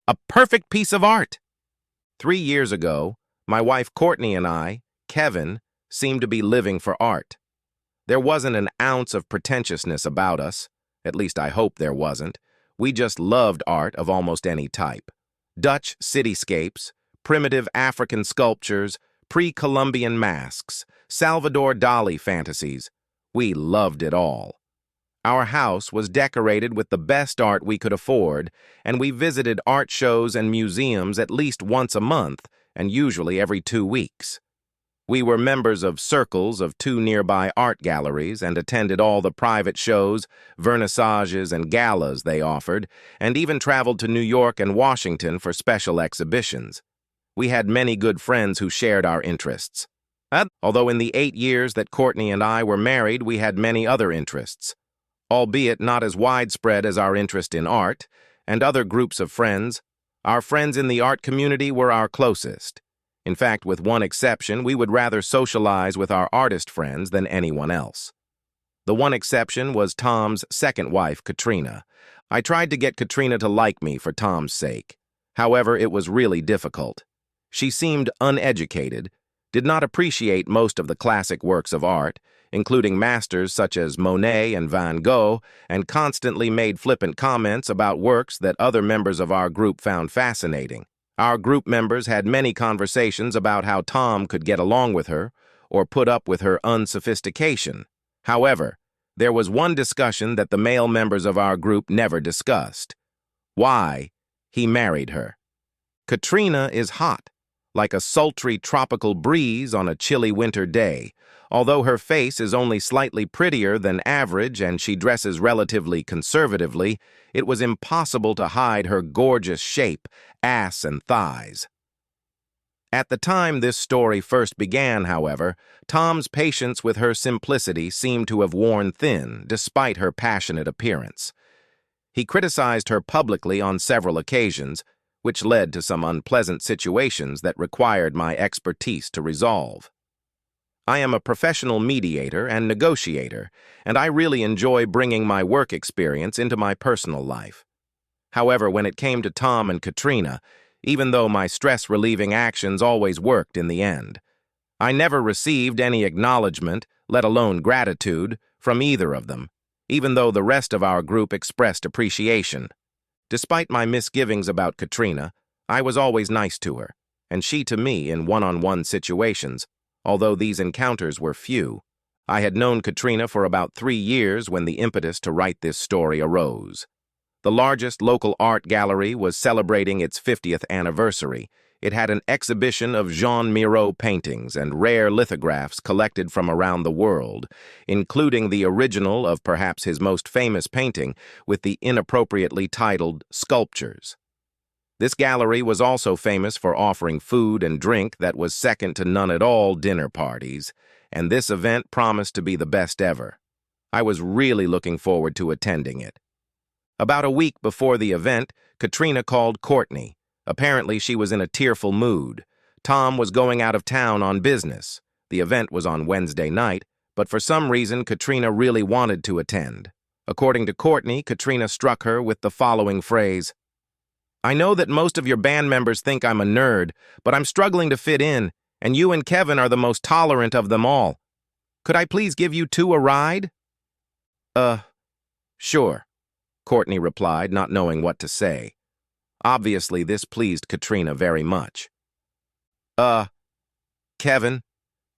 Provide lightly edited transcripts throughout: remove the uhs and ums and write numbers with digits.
A perfect piece of art. 3 years ago, my wife Courtney and I, Kevin, seemed to be living for art. There wasn't an ounce of pretentiousness about us. At least I hope there wasn't. We just loved art of almost any type. Dutch cityscapes, primitive African sculptures, pre-Columbian masks, Salvador Dali fantasies. We loved it all. Our house was decorated with the best art we could afford, and we visited art shows and museums at least once a month, and usually every 2 weeks. We were members of circles of 2 nearby art galleries and attended all the private shows, vernissages, and galas they offered, and even traveled to New York and Washington for special exhibitions. We had many good friends who shared our interests. Although in the 8 years that Courtney and I were married, we had many other interests, albeit not as widespread as our interest in art and other groups of friends. Our friends in the art community were our closest. In fact, with one exception, we would rather socialize with our artist friends than anyone else. The one exception was Tom's second wife, Katrina. I tried to get Katrina to like me for Tom's sake. However, it was really difficult. She seemed uneducated, did not appreciate most of the classic works of art, including masters such as Monet and Van Gogh, and constantly made flippant comments about works that other members of our group found fascinating. Our group members had many conversations about how Tom could get along with her or put up with her unsophistication. However, there was one discussion that the male members of our group never discussed: why he married her. Katrina is hot, like a sultry tropical breeze on a chilly winter day. Although her face is only slightly prettier than average and she dresses relatively conservatively, it was impossible to hide her gorgeous shape, ass, and thighs. At the time this story first began, however, Tom's patience with her simplicity seemed to have worn thin, despite her passionate appearance. He criticized her publicly on several occasions, which led to some unpleasant situations that required my expertise to resolve. I am a professional mediator and negotiator, and I really enjoy bringing my work experience into my personal life. However, when it came to Tom and Katrina, even though my stress-relieving actions always worked in the end, I never received any acknowledgement, let alone gratitude, from either of them, even though the rest of our group expressed appreciation. Despite my misgivings about Katrina, I was always nice to her, and she to me in one-on-one situations. Although these encounters were few, I had known Katrina for about 3 years when the impetus to write this story arose. The largest local art gallery was celebrating its 50th anniversary. It had an exhibition of Jean Miro paintings and rare lithographs collected from around the world, including the original of perhaps his most famous painting with the inappropriately titled Sculptures. This gallery was also famous for offering food and drink that was second to none at all dinner parties, and this event promised to be the best ever. I was really looking forward to attending it. About a week before the event, Katrina called Courtney. Apparently, she was in a tearful mood. Tom was going out of town on business. The event was on Wednesday night, but for some reason, Katrina really wanted to attend. According to Courtney, Katrina struck her with the following phrase: "I know that most of your band members think I'm a nerd, but I'm struggling to fit in, and you and Kevin are the most tolerant of them all. Could I please give you 2 a ride?" Sure," Courtney replied, not knowing what to say. Obviously, this pleased Katrina very much. Kevin,"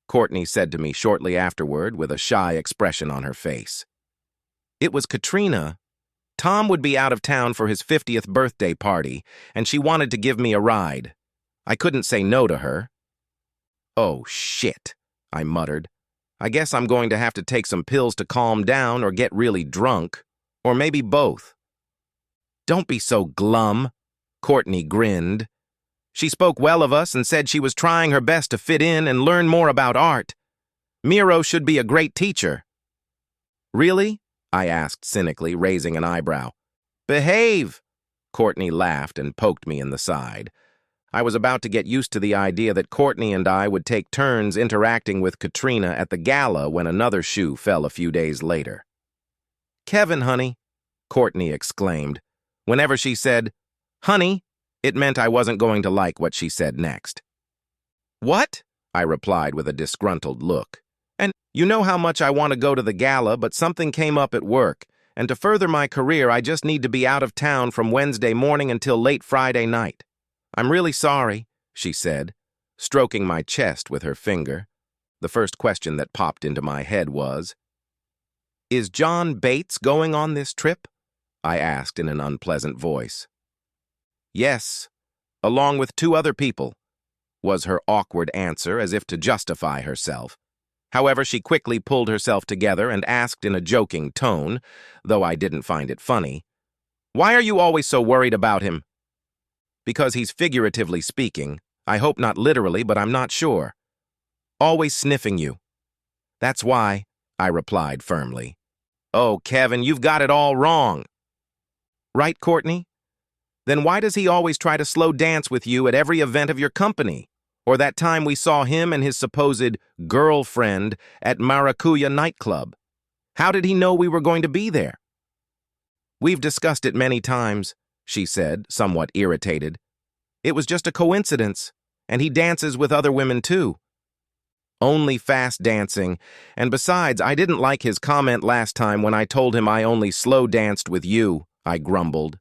Courtney said to me shortly afterward with a shy expression on her face. It was Katrina. Tom would be out of town for his 50th birthday party, and she wanted to give me a ride. I couldn't say no to her. "Oh, shit," I muttered. "I guess I'm going to have to take some pills to calm down or get really drunk. Or maybe both." "Don't be so glum," Courtney grinned. "She spoke well of us and said she was trying her best to fit in and learn more about art. Miro should be a great teacher." "Really?" I asked cynically, raising an eyebrow. "Behave!" Courtney laughed and poked me in the side. I was about to get used to the idea that Courtney and I would take turns interacting with Katrina at the gala when another shoe fell a few days later. "Kevin, honey," Courtney exclaimed. Whenever she said, "honey," It meant I wasn't going to like what she said next. "What?" I replied with a disgruntled look. "And you know how much I want to go to the gala, but something came up at work, and to further my career, I just need to be out of town from Wednesday morning until late Friday night. I'm really sorry," she said, stroking my chest with her finger. The first question that popped into my head was, "Is John Bates going on this trip?" I asked in an unpleasant voice. "Yes, along with 2 other people," was her awkward answer as if to justify herself. However, she quickly pulled herself together and asked in a joking tone, though I didn't find it funny, "Why are you always so worried about him?" "Because he's figuratively speaking. I hope not literally, but I'm not sure. Always sniffing you." "That's why," I replied firmly. "Oh, Kevin, you've got it all wrong." "Right, Courtney? Then why does he always try to slow dance with you at every event of your company? Or that time we saw him and his supposed girlfriend at Maracuya nightclub? How did he know we were going to be there?" "We've discussed it many times," she said, somewhat irritated. "It was just a coincidence, and he dances with other women too." "Only fast dancing, and besides, I didn't like his comment last time when I told him I only slow danced with you," I grumbled.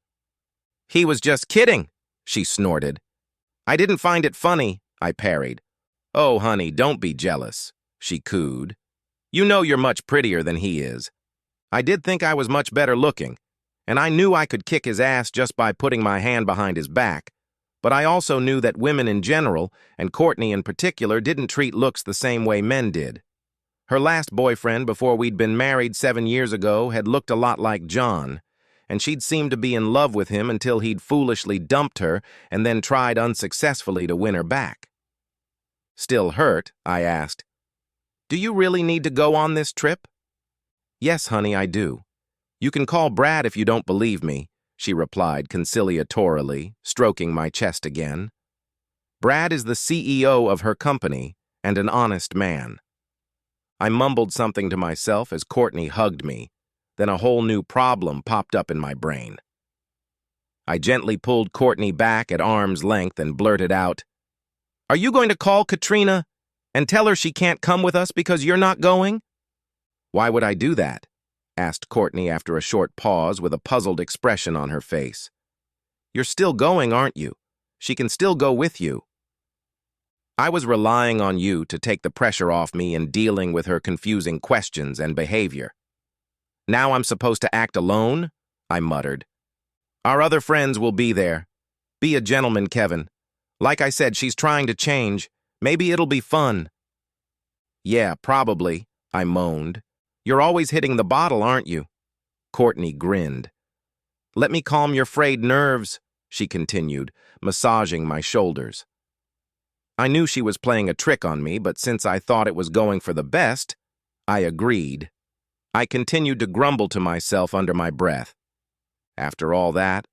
"He was just kidding," she snorted. "I didn't find it funny," I parried. "Oh, honey, don't be jealous," she cooed. "You know you're much prettier than he is. I did think I was much better looking, and I knew I could kick his ass just by putting my hand behind his back, but I also knew that women in general, and Courtney in particular, didn't treat looks the same way men did. Her last boyfriend before we'd been married 7 years ago had looked a lot like John, and she'd seemed to be in love with him until he'd foolishly dumped her and then tried unsuccessfully to win her back." Still hurt, I asked, "Do you really need to go on this trip?" "Yes, honey, I do. You can call Brad if you don't believe me," she replied conciliatorily, stroking my chest again. "Brad is the CEO of her company and an honest man." I mumbled something to myself as Courtney hugged me. Then a whole new problem popped up in my brain. I gently pulled Courtney back at arm's length and blurted out, "Are you going to call Katrina and tell her she can't come with us because you're not going?" "Why would I do that?" asked Courtney after a short pause with a puzzled expression on her face. "You're still going, aren't you? She can still go with you." "I was relying on you to take the pressure off me in dealing with her confusing questions and behavior. Now I'm supposed to act alone?" I muttered. "Our other friends will be there. Be a gentleman, Kevin. Like I said, she's trying to change. Maybe it'll be fun." "Yeah, probably," I moaned. "You're always hitting the bottle, aren't you?" Courtney grinned. "Let me calm your frayed nerves," she continued, massaging my shoulders. I knew she was playing a trick on me, but since I thought it was going for the best, I agreed. I continued to grumble to myself under my breath. After all that,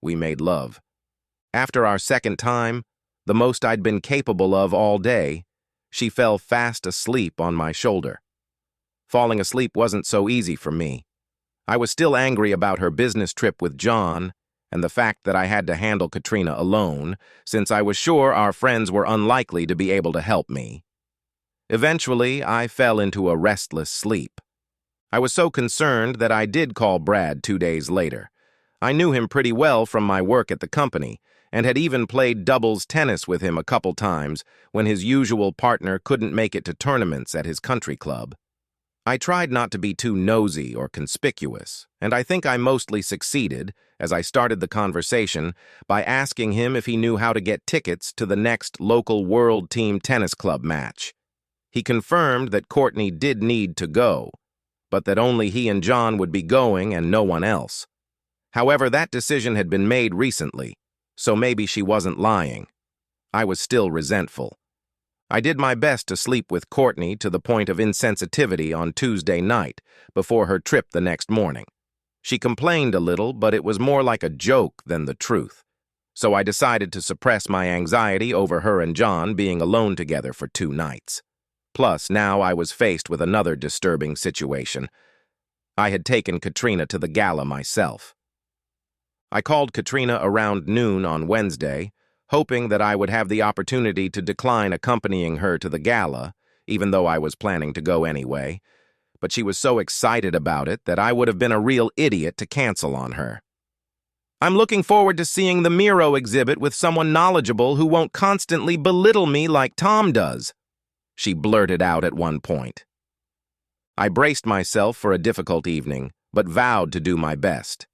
we made love. After our second time, the most I'd been capable of all day, she fell fast asleep on my shoulder. Falling asleep wasn't so easy for me. I was still angry about her business trip with John and the fact that I had to handle Katrina alone, since I was sure our friends were unlikely to be able to help me. Eventually, I fell into a restless sleep. I was so concerned that I did call Brad 2 days later. I knew him pretty well from my work at the company, and had even played doubles tennis with him a couple times when his usual partner couldn't make it to tournaments at his country club. I tried not to be too nosy or conspicuous, and I think I mostly succeeded as I started the conversation by asking him if he knew how to get tickets to the next local World Team Tennis Club match. He confirmed that Courtney did need to go, but that only he and John would be going and no one else. However, that decision had been made recently, so maybe she wasn't lying. I was still resentful. I did my best to sleep with Courtney to the point of insensitivity on Tuesday night, before her trip the next morning. She complained a little, but it was more like a joke than the truth. So I decided to suppress my anxiety over her and John being alone together for 2 nights. Plus, now I was faced with another disturbing situation. I had taken Katrina to the gala myself. I called Katrina around noon on Wednesday, hoping that I would have the opportunity to decline accompanying her to the gala, even though I was planning to go anyway, but she was so excited about it that I would have been a real idiot to cancel on her. I'm looking forward to seeing the Miro exhibit with someone knowledgeable who won't constantly belittle me like Tom does, she blurted out at one point. I braced myself for a difficult evening, but vowed to do my best.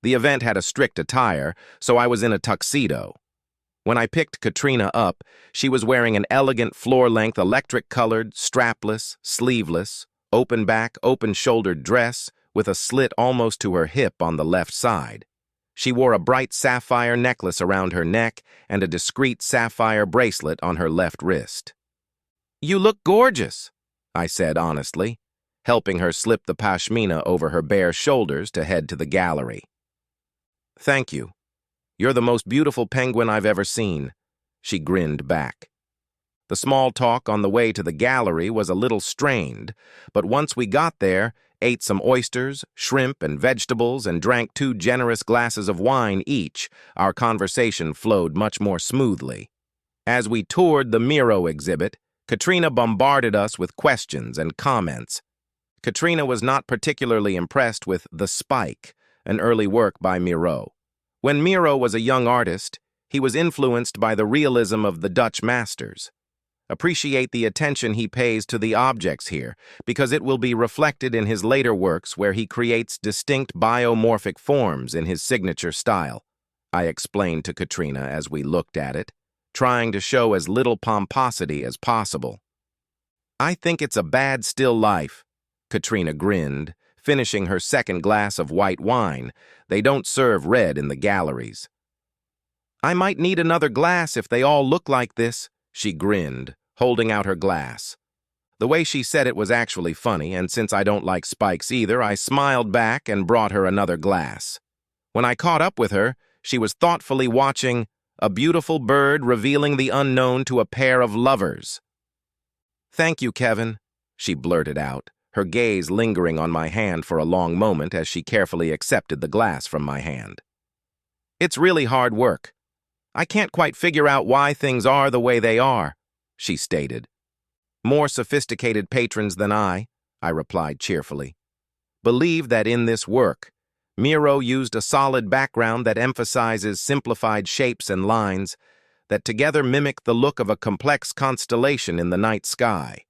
The event had a strict attire, so I was in a tuxedo. When I picked Katrina up, she was wearing an elegant floor-length electric-colored, strapless, sleeveless, open-back, open-shouldered dress with a slit almost to her hip on the left side. She wore a bright sapphire necklace around her neck and a discreet sapphire bracelet on her left wrist. "You look gorgeous," I said honestly, helping her slip the pashmina over her bare shoulders to head to the gallery. "Thank you. You're the most beautiful penguin I've ever seen," she grinned back. The small talk on the way to the gallery was a little strained, but once we got there, ate some oysters, shrimp, and vegetables, and drank 2 generous glasses of wine each, our conversation flowed much more smoothly. As we toured the Miro exhibit, Katrina bombarded us with questions and comments. Katrina was not particularly impressed with The Spike, an early work by Miro. When Miro was a young artist, he was influenced by the realism of the Dutch masters. Appreciate the attention he pays to the objects here, because it will be reflected in his later works where he creates distinct biomorphic forms in his signature style, I explained to Katrina as we looked at it, trying to show as little pomposity as possible. "I think it's a bad still life," Katrina grinned, finishing her second glass of white wine. They don't serve red in the galleries. "I might need another glass if they all look like this," she grinned, holding out her glass. The way she said it was actually funny, and since I don't like spikes either, I smiled back and brought her another glass. When I caught up with her, she was thoughtfully watching A Beautiful Bird Revealing the Unknown to a Pair of Lovers. "Thank you, Kevin," she blurted out, her gaze lingering on my hand for a long moment as she carefully accepted the glass from my hand. "It's really hard work. I can't quite figure out why things are the way they are," she stated. "More sophisticated patrons than I replied cheerfully, believe that in this work, Miro used a solid background that emphasizes simplified shapes and lines that together mimic the look of a complex constellation in the night sky.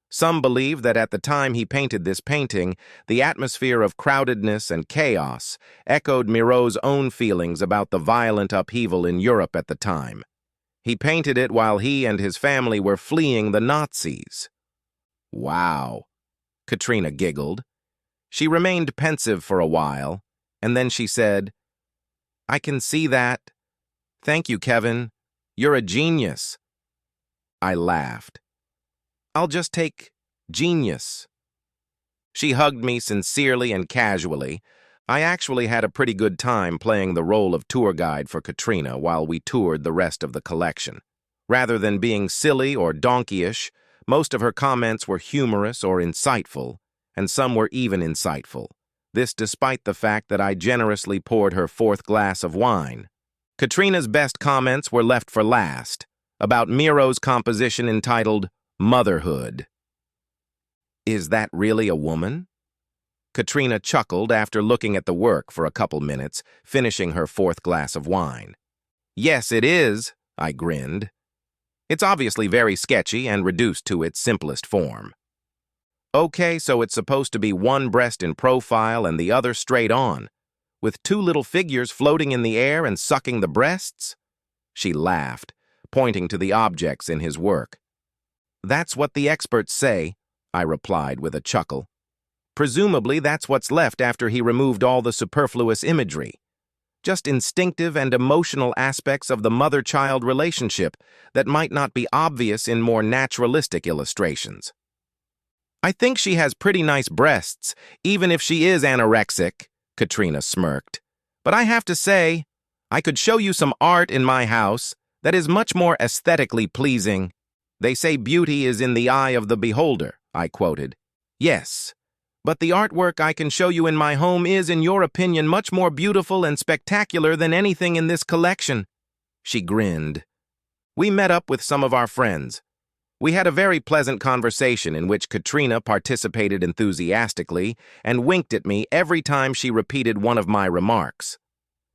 Some believe that at the time he painted this painting, the atmosphere of crowdedness and chaos echoed Miro's own feelings about the violent upheaval in Europe at the time. He painted it while he and his family were fleeing the Nazis." "Wow," Katrina giggled. She remained pensive for a while, and then she said, "I can see that. Thank you, Kevin. You're a genius." I laughed. "I'll just take genius." She hugged me sincerely and casually. I actually had a pretty good time playing the role of tour guide for Katrina while we toured the rest of the collection. Rather than being silly or donkeyish, most of her comments were humorous or insightful, and some were even insightful. This despite the fact that I generously poured her 4th glass of wine. Katrina's best comments were left for last, about Miro's composition entitled Motherhood. "Is that really a woman?" Katrina chuckled after looking at the work for a couple minutes, finishing her 4th glass of wine. "Yes, it is," I grinned. "It's obviously very sketchy and reduced to its simplest form." "Okay, so it's supposed to be one breast in profile and the other straight on, with 2 little figures floating in the air and sucking the breasts?" She laughed, pointing to the objects in his work. "That's what the experts say," I replied with a chuckle. "Presumably that's what's left after he removed all the superfluous imagery. Just instinctive and emotional aspects of the mother-child relationship that might not be obvious in more naturalistic illustrations." "I think she has pretty nice breasts, even if she is anorexic," Katrina smirked. "But I have to say, I could show you some art in my house that is much more aesthetically pleasing. They say beauty is in the eye of the beholder," I quoted. "Yes, But the artwork I can show you in my home is, in your opinion, much more beautiful and spectacular than anything in this collection." She grinned. We met up with some of our friends. We had a very pleasant conversation in which Katrina participated enthusiastically and winked at me every time she repeated one of my remarks.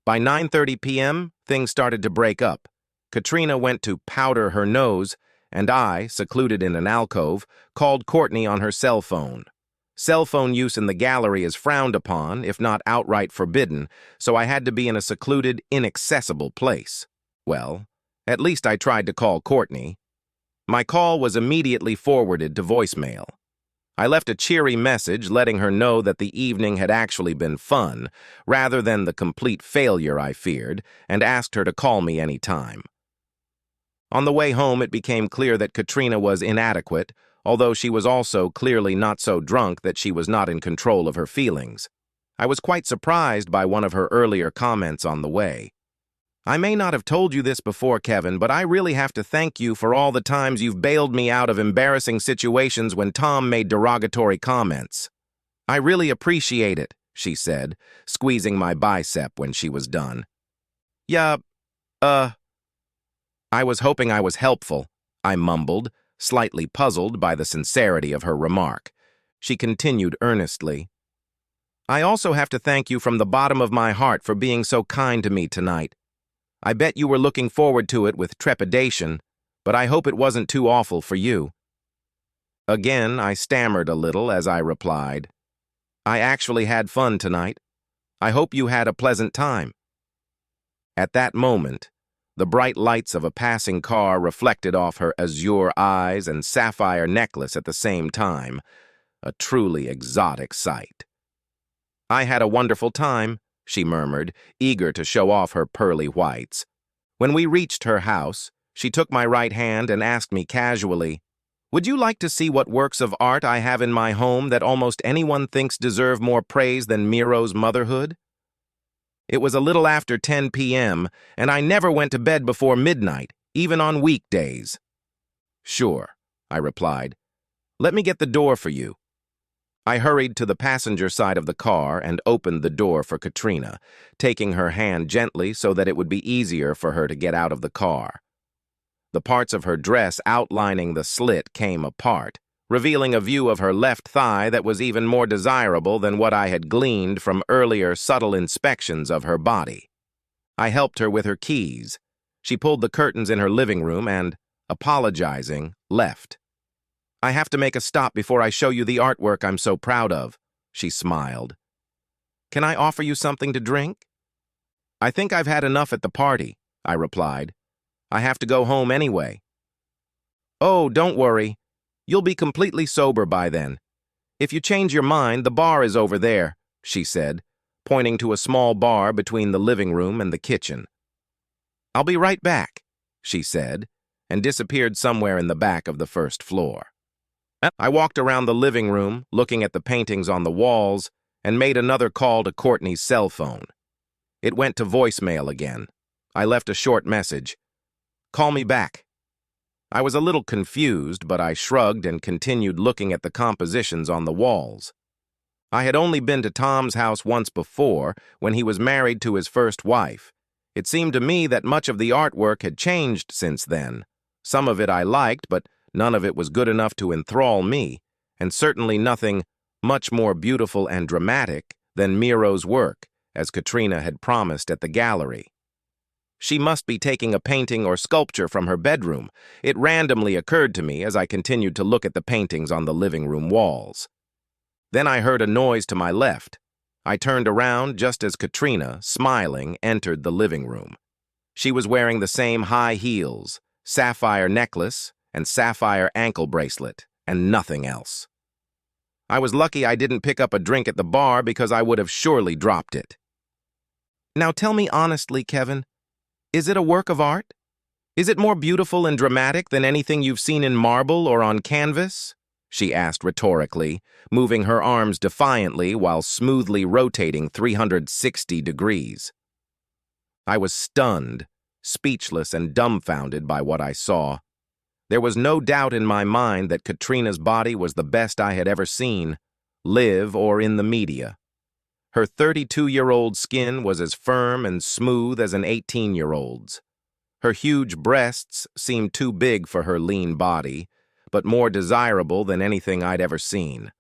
By 9:30 p.m., things started to break up. Katrina went to powder her nose, and I, secluded in an alcove, called Courtney on her cell phone. Cell phone use in the gallery is frowned upon, if not outright forbidden, so I had to be in a secluded, inaccessible place. Well, at least I tried to call Courtney. My call was immediately forwarded to voicemail. I left a cheery message letting her know that the evening had actually been fun, rather than the complete failure I feared, and asked her to call me any time. On the way home, it became clear that Katrina was inadequate, although she was also clearly not so drunk that she was not in control of her feelings. I was quite surprised by one of her earlier comments on the way. "I may not have told you this before, Kevin, but I really have to thank you for all the times you've bailed me out of embarrassing situations when Tom made derogatory comments. I really appreciate it," she said, squeezing my bicep when she was done. "Yeah, I was hoping I was helpful," I mumbled, slightly puzzled by the sincerity of her remark. She continued earnestly. "I also have to thank you from the bottom of my heart for being so kind to me tonight. I bet you were looking forward to it with trepidation, but I hope it wasn't too awful for you." Again, I stammered a little as I replied, "I actually had fun tonight. I hope you had a pleasant time." At that moment, the bright lights of a passing car reflected off her azure eyes and sapphire necklace at the same time, a truly exotic sight. "I had a wonderful time," she murmured, eager to show off her pearly whites. When we reached her house, she took my right hand and asked me casually, "Would you like to see what works of art I have in my home that almost anyone thinks deserve more praise than Miro's motherhood?" It was a little after 10 p.m., and I never went to bed before midnight, even on weekdays. "Sure," I replied. "Let me get the door for you." I hurried to the passenger side of the car and opened the door for Katrina, taking her hand gently so that it would be easier for her to get out of the car. The parts of her dress outlining the slit came apart, revealing a view of her left thigh that was even more desirable than what I had gleaned from earlier subtle inspections of her body. I helped her with her keys. She pulled the curtains in her living room and, apologizing, left. "I have to make a stop before I show you the artwork I'm so proud of," she smiled. "Can I offer you something to drink?" "I think I've had enough at the party," I replied. "I have to go home anyway." "Oh, don't worry. You'll be completely sober by then. If you change your mind, the bar is over there," she said, pointing to a small bar between the living room and the kitchen. "I'll be right back," she said, and disappeared somewhere in the back of the first floor. I walked around the living room, looking at the paintings on the walls, and made another call to Courtney's cell phone. It went to voicemail again. I left a short message. "Call me back." I was a little confused, but I shrugged and continued looking at the compositions on the walls. I had only been to Tom's house once before, when he was married to his first wife. It seemed to me that much of the artwork had changed since then. Some of it I liked, but none of it was good enough to enthrall me, and certainly nothing much more beautiful and dramatic than Miro's work, as Katrina had promised at the gallery. She must be taking a painting or sculpture from her bedroom. It randomly occurred to me as I continued to look at the paintings on the living room walls. Then I heard a noise to my left. I turned around just as Katrina, smiling, entered the living room. She was wearing the same high heels, sapphire necklace, and sapphire ankle bracelet, and nothing else. I was lucky I didn't pick up a drink at the bar because I would have surely dropped it. "Now tell me honestly, Kevin, is it a work of art? Is it more beautiful and dramatic than anything you've seen in marble or on canvas?" she asked rhetorically, moving her arms defiantly while smoothly rotating 360 degrees. I was stunned, speechless and dumbfounded by what I saw. There was no doubt in my mind that Katrina's body was the best I had ever seen. live, or in the media. Her 32-year-old skin was as firm and smooth as an 18-year-old's. Her huge breasts seemed too big for her lean body, but more desirable than anything I'd ever seen.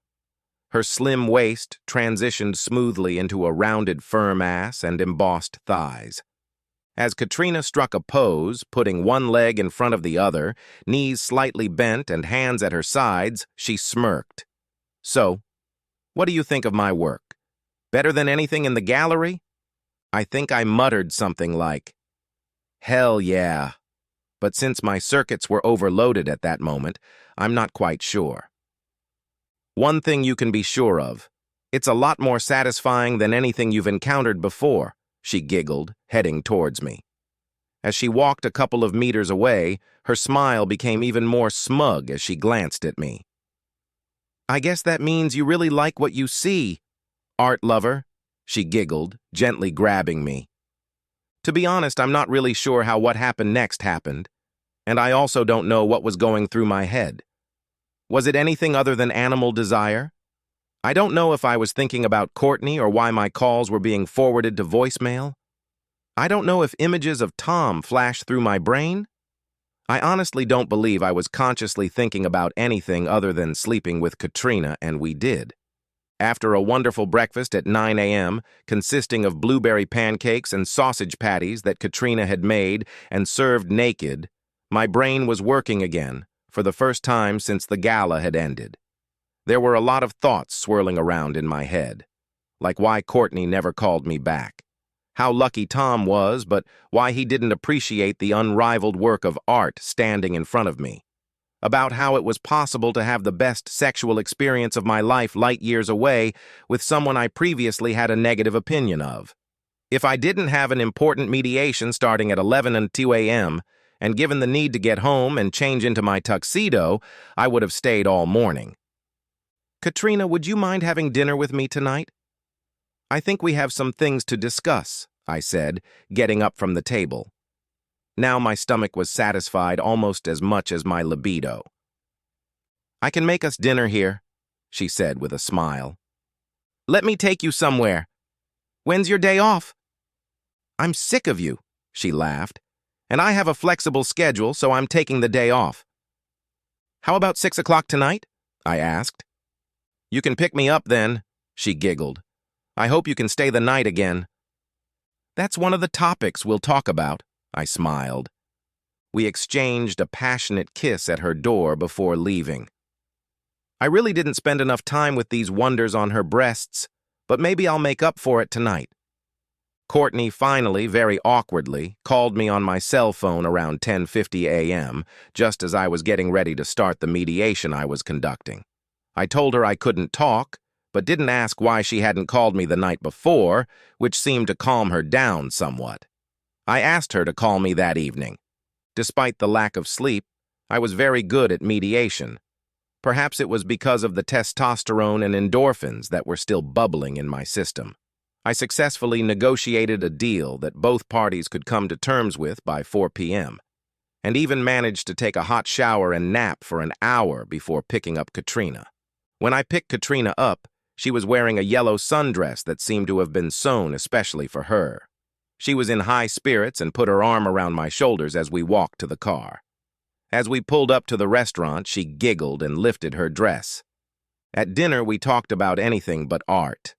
Her slim waist transitioned smoothly into a rounded firm ass and embossed thighs. As Katrina struck a pose, putting one leg in front of the other, knees slightly bent and hands at her sides, she smirked. "So, what do you think of my work? Better than anything in the gallery?" I think I muttered something like, "Hell yeah." But since my circuits were overloaded at that moment, I'm not quite sure. "One thing you can be sure of. It's a lot more satisfying than anything you've encountered before," she giggled, heading towards me. As she walked a couple of meters away, her smile became even more smug as she glanced at me. "I guess that means you really like what you see, art lover," she giggled, gently grabbing me. To be honest, I'm not really sure how what happened next happened, and I also don't know what was going through my head. Was it anything other than animal desire? I don't know if I was thinking about Courtney or why my calls were being forwarded to voicemail. I don't know if images of Tom flashed through my brain. I honestly don't believe I was consciously thinking about anything other than sleeping with Katrina, and we did. After a wonderful breakfast at 9 a.m., consisting of blueberry pancakes and sausage patties that Katrina had made and served naked, my brain was working again, for the first time since the gala had ended. There were a lot of thoughts swirling around in my head, like why Courtney never called me back, how lucky Tom was, but why he didn't appreciate the unrivaled work of art standing in front of me, about how it was possible to have the best sexual experience of my life light years away with someone I previously had a negative opinion of. If I didn't have an important mediation starting at 11 and 2 a.m., and given the need to get home and change into my tuxedo, I would have stayed all morning. "Katrina, would you mind having dinner with me tonight?" "I think we have some things to discuss," I said, getting up from the table. Now my stomach was satisfied almost as much as my libido. "I can make us dinner here," she said with a smile. "Let me take you somewhere. When's your day off?" "I'm sick of you," she laughed. "And I have a flexible schedule, so I'm taking the day off." "How about 6 o'clock tonight?" I asked. "You can pick me up then," she giggled. "I hope you can stay the night again." "That's one of the topics we'll talk about," I smiled. We exchanged a passionate kiss at her door before leaving. I really didn't spend enough time with these wonders on her breasts, but maybe I'll make up for it tonight. Courtney finally, very awkwardly, called me on my cell phone around 10:50 a.m., just as I was getting ready to start the mediation I was conducting. I told her I couldn't talk, but didn't ask why she hadn't called me the night before, which seemed to calm her down somewhat. I asked her to call me that evening. Despite the lack of sleep, I was very good at mediation. Perhaps it was because of the testosterone and endorphins that were still bubbling in my system. I successfully negotiated a deal that both parties could come to terms with by 4 p.m., and even managed to take a hot shower and nap for an hour before picking up Katrina. When I picked Katrina up, she was wearing a yellow sundress that seemed to have been sewn especially for her. She was in high spirits and put her arm around my shoulders as we walked to the car. As we pulled up to the restaurant, she giggled and lifted her dress. At dinner, we talked about anything but art.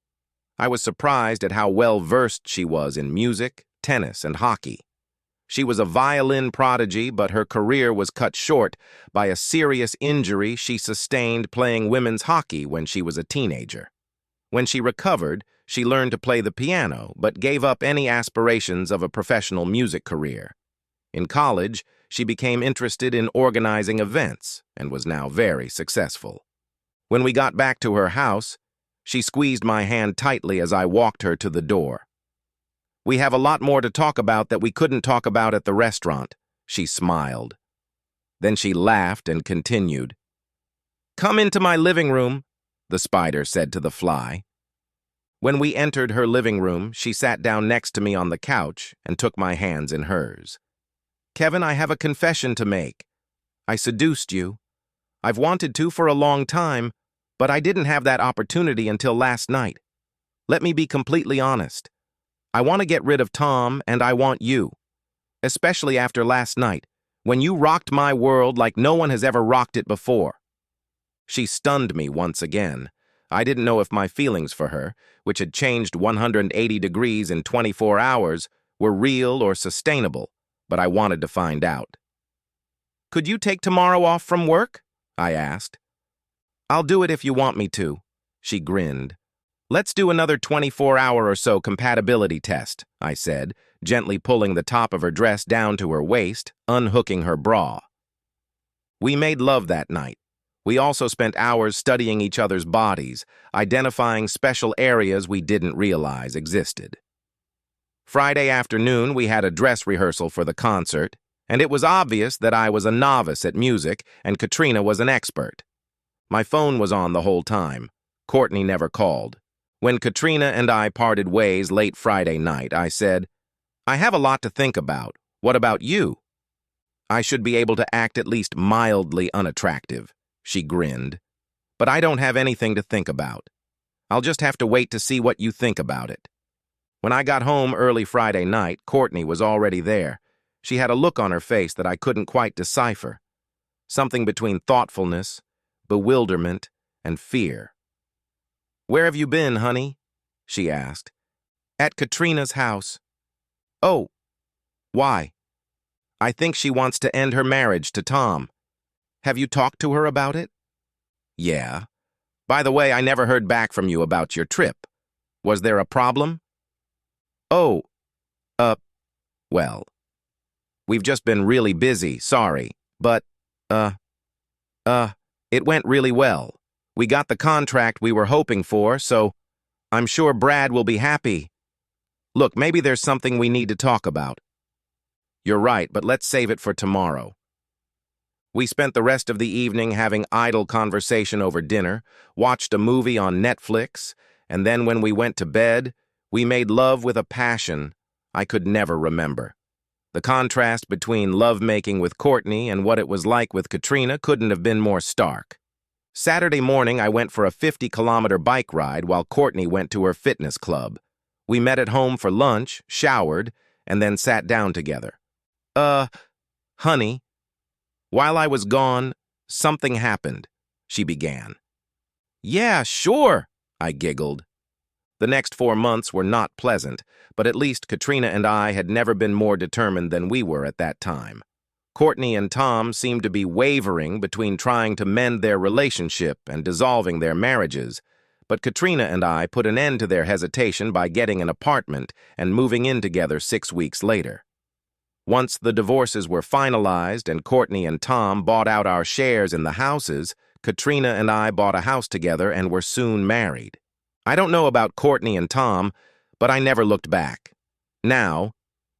I was surprised at how well-versed she was in music, tennis, and hockey. She was a violin prodigy, but her career was cut short by a serious injury she sustained playing women's hockey when she was a teenager. When she recovered, she learned to play the piano, but gave up any aspirations of a professional music career. In college, she became interested in organizing events and was now very successful. When we got back to her house, she squeezed my hand tightly as I walked her to the door. "We have a lot more to talk about that we couldn't talk about at the restaurant," she smiled. Then she laughed and continued. "Come into my living room," the spider said to the fly. When we entered her living room, she sat down next to me on the couch and took my hands in hers. "Kevin, I have a confession to make. I seduced you. I've wanted to for a long time, But I didn't have that opportunity until last night. Let me be completely honest. I want to get rid of Tom, and I want you. Especially after last night, when you rocked my world like no one has ever rocked it before. She stunned me once again. I didn't know if my feelings for her, which had changed 180 degrees in 24 hours, were real or sustainable, but I wanted to find out. Could you take tomorrow off from work? I asked. I'll do it if you want me to, she grinned. Let's do another 24-hour or so compatibility test, I said, gently pulling the top of her dress down to her waist, unhooking her bra. We made love that night. We also spent hours studying each other's bodies, identifying special areas we didn't realize existed. Friday afternoon, we had a dress rehearsal for the concert, and it was obvious that I was a novice at music and Katrina was an expert. My phone was on the whole time. Courtney never called. When Katrina and I parted ways late Friday night, I said, I have a lot to think about. What about you? I should be able to act at least mildly unattractive, she grinned. But I don't have anything to think about. I'll just have to wait to see what you think about it. When I got home early Friday night, Courtney was already there. She had a look on her face that I couldn't quite decipher. Something between thoughtfulness, bewilderment, and fear. Where have you been, honey? She asked. At Katrina's house. Oh, why? I think she wants to end her marriage to Tom. Have you talked to her about it? Yeah. By the way, I never heard back from you about your trip. Was there a problem? Oh, well. We've just been really busy, sorry. But, it went really well. We got the contract we were hoping for, so I'm sure Brad will be happy. Look, maybe there's something we need to talk about. You're right, but let's save it for tomorrow. We spent the rest of the evening having idle conversation over dinner, watched a movie on Netflix, and then when we went to bed, we made love with a passion I could never remember. The contrast between lovemaking with Courtney and what it was like with Katrina couldn't have been more stark. Saturday morning, I went for a 50-kilometer bike ride while Courtney went to her fitness club. We met at home for lunch, showered, and then sat down together. Honey, while I was gone, something happened, she began. Yeah, sure, I giggled. The next 4 months were not pleasant, but at least Katrina and I had never been more determined than we were at that time. Courtney and Tom seemed to be wavering between trying to mend their relationship and dissolving their marriages, but Katrina and I put an end to their hesitation by getting an apartment and moving in together 6 weeks later. Once the divorces were finalized and Courtney and Tom bought out our shares in the houses, Katrina and I bought a house together and were soon married. I don't know about Courtney and Tom, but I never looked back. Now,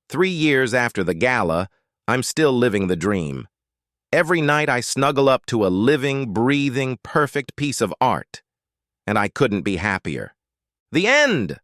3 years after the gala, I'm still living the dream. Every night I snuggle up to a living, breathing, perfect piece of art. And I couldn't be happier. The end!